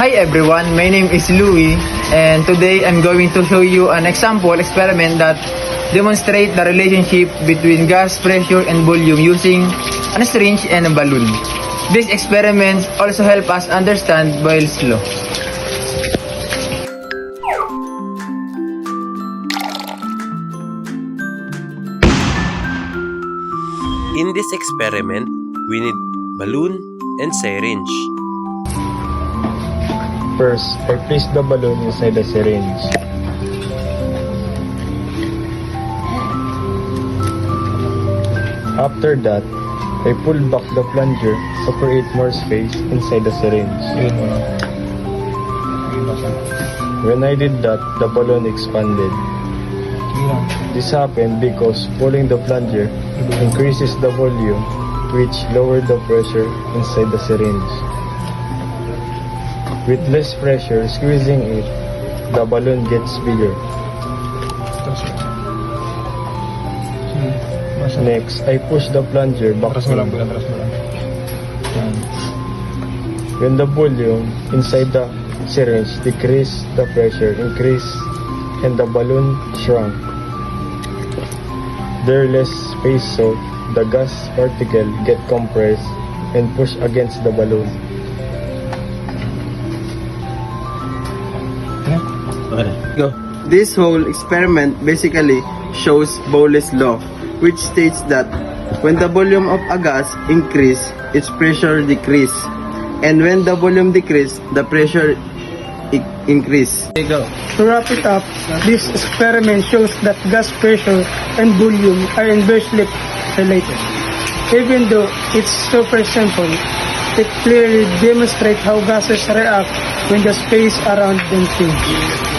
Hi everyone, my name is Louis and today I'm going to show you an example experiment that demonstrate the relationship between gas pressure and volume using a syringe and a balloon. These experiments also help us understand Boyle's law. In this experiment, we need balloon and syringe. First, I place the balloon inside the syringe. After that, I pull back the plunger to create more space inside the syringe. When I did that, the balloon expanded. This happened because pulling the plunger increases the volume, which lowered the pressure inside the syringe. With less pressure squeezing it, the balloon gets bigger. Next, I push the plunger back in. When the volume inside the syringe decreased, the pressure increased and the balloon shrunk. There is less space, so the gas particle get compressed and pushed against the balloon. Go. This whole experiment basically shows Boyle's law, which states that when the volume of a gas increase, its pressure decrease, and when the volume decrease, the pressure increase. Go. To wrap it up, this experiment shows that gas pressure and volume are inversely related. Even though it's super simple, it clearly demonstrates how gases react when the space around them changes.